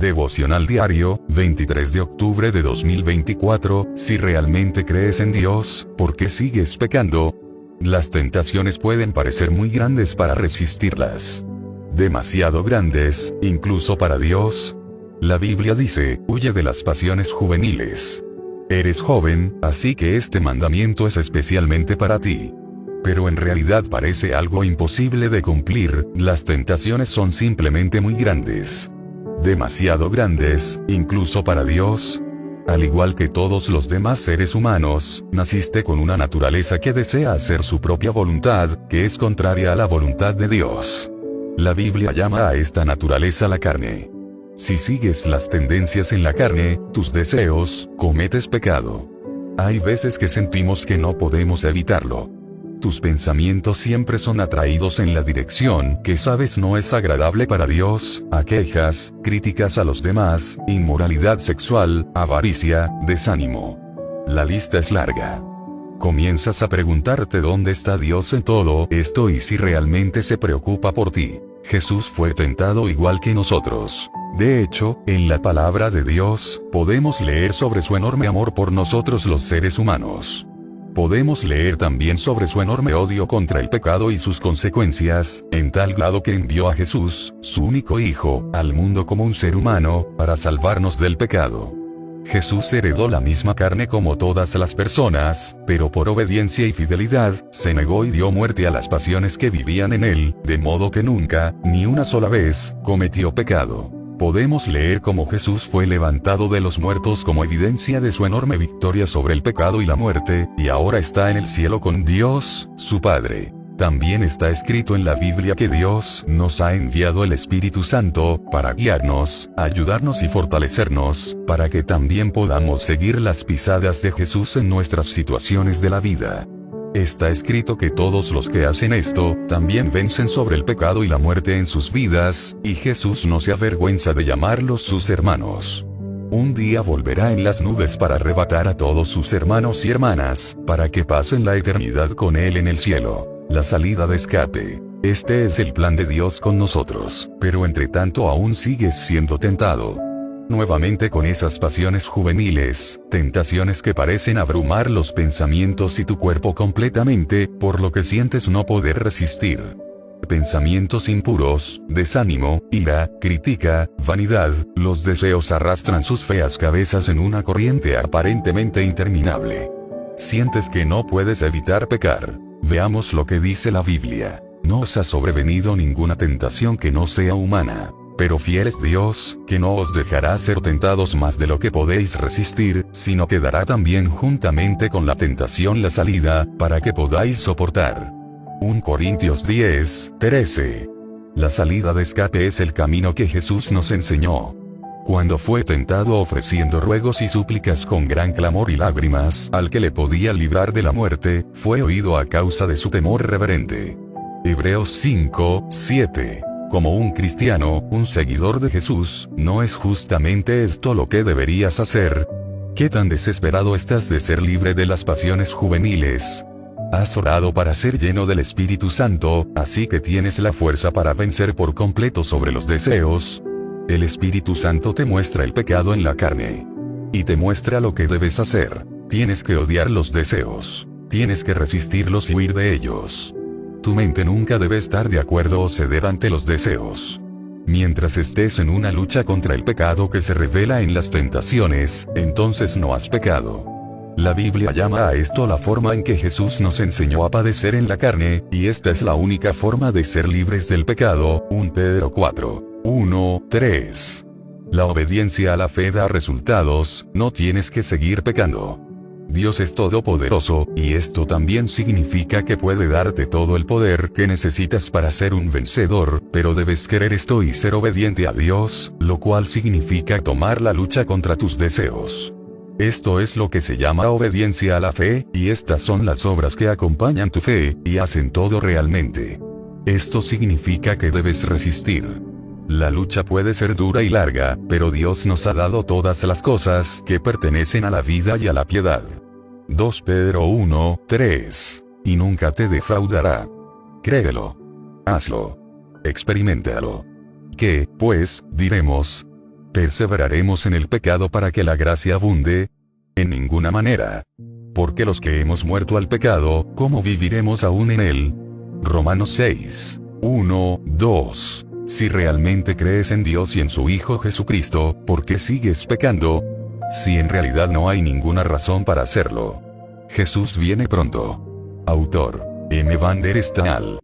Devocional diario, 23 de octubre de 2024, si realmente crees en Dios, ¿por qué sigues pecando? Las tentaciones pueden parecer muy grandes para resistirlas. Demasiado grandes, incluso para Dios. La Biblia dice, huye de las pasiones juveniles. Eres joven, así que este mandamiento es especialmente para ti. Pero en realidad parece algo imposible de cumplir, las tentaciones son simplemente muy grandes. Demasiado grandes, incluso para Dios. Al igual que todos los demás seres humanos, naciste con una naturaleza que desea hacer su propia voluntad, que es contraria a la voluntad de Dios. La Biblia llama a esta naturaleza la carne. Si sigues las tendencias en la carne, tus deseos, cometes pecado. Hay veces que sentimos que no podemos evitarlo. Tus pensamientos siempre son atraídos en la dirección que sabes no es agradable para Dios, a quejas, críticas a los demás, inmoralidad sexual, avaricia, desánimo. La lista es larga. Comienzas a preguntarte dónde está Dios en todo esto y si realmente se preocupa por ti. Jesús fue tentado igual que nosotros. De hecho, en la palabra de Dios, podemos leer sobre su enorme amor por nosotros los seres humanos. Podemos leer también sobre su enorme odio contra el pecado y sus consecuencias, en tal grado que envió a Jesús, su único Hijo, al mundo como un ser humano, para salvarnos del pecado. Jesús heredó la misma carne como todas las personas, pero por obediencia y fidelidad, se negó y dio muerte a las pasiones que vivían en él, de modo que nunca, ni una sola vez, cometió pecado. Podemos leer cómo Jesús fue levantado de los muertos como evidencia de su enorme victoria sobre el pecado y la muerte, y ahora está en el cielo con Dios, su Padre. También está escrito en la Biblia que Dios nos ha enviado el Espíritu Santo, para guiarnos, ayudarnos y fortalecernos, para que también podamos seguir las pisadas de Jesús en nuestras situaciones de la vida. Está escrito que todos los que hacen esto, también vencen sobre el pecado y la muerte en sus vidas, y Jesús no se avergüenza de llamarlos sus hermanos. Un día volverá en las nubes para arrebatar a todos sus hermanos y hermanas, para que pasen la eternidad con Él en el cielo. La salida de escape. Este es el plan de Dios con nosotros, pero entre tanto aún sigues siendo tentado. Nuevamente con esas pasiones juveniles, tentaciones que parecen abrumar los pensamientos y tu cuerpo completamente, por lo que sientes no poder resistir. Pensamientos impuros, desánimo, ira, crítica, vanidad, los deseos arrastran sus feas cabezas en una corriente aparentemente interminable. Sientes que no puedes evitar pecar. Veamos lo que dice la Biblia. No os ha sobrevenido ninguna tentación que no sea humana. Pero fiel es Dios, que no os dejará ser tentados más de lo que podéis resistir, sino que dará también juntamente con la tentación la salida, para que podáis soportar. 1 Corintios 10:13. La salida de escape es el camino que Jesús nos enseñó. Cuando fue tentado ofreciendo ruegos y súplicas con gran clamor y lágrimas al que le podía librar de la muerte, fue oído a causa de su temor reverente. Hebreos 5:7. Como un cristiano, un seguidor de Jesús, ¿no es justamente esto lo que deberías hacer? ¿Qué tan desesperado estás de ser libre de las pasiones juveniles? Has orado para ser lleno del Espíritu Santo, así que tienes la fuerza para vencer por completo sobre los deseos. El Espíritu Santo te muestra el pecado en la carne. Y te muestra lo que debes hacer. Tienes que odiar los deseos. Tienes que resistirlos y huir de ellos. Tu mente nunca debe estar de acuerdo o ceder ante los deseos. Mientras estés en una lucha contra el pecado que se revela en las tentaciones, entonces no has pecado. La Biblia llama a esto la forma en que Jesús nos enseñó a padecer en la carne, y esta es la única forma de ser libres del pecado. 1 Pedro 4:1-3. La obediencia a la fe da resultados, no tienes que seguir pecando. Dios es todopoderoso, y esto también significa que puede darte todo el poder que necesitas para ser un vencedor, pero debes querer esto y ser obediente a Dios, lo cual significa tomar la lucha contra tus deseos. Esto es lo que se llama obediencia a la fe, y estas son las obras que acompañan tu fe, y hacen todo realmente. Esto significa que debes resistir. La lucha puede ser dura y larga, pero Dios nos ha dado todas las cosas que pertenecen a la vida y a la piedad. 2 Pedro 1:3. Y nunca te defraudará. Créelo. Hazlo. Experiméntalo. ¿Qué, pues, diremos? ¿Perseveraremos en el pecado para que la gracia abunde? En ninguna manera. Porque los que hemos muerto al pecado, ¿cómo viviremos aún en él? Romanos 6, 1, 2. Si realmente crees en Dios y en su Hijo Jesucristo, ¿por qué sigues pecando? Si en realidad no hay ninguna razón para hacerlo. Jesús viene pronto. Autor: M. Van der Staal.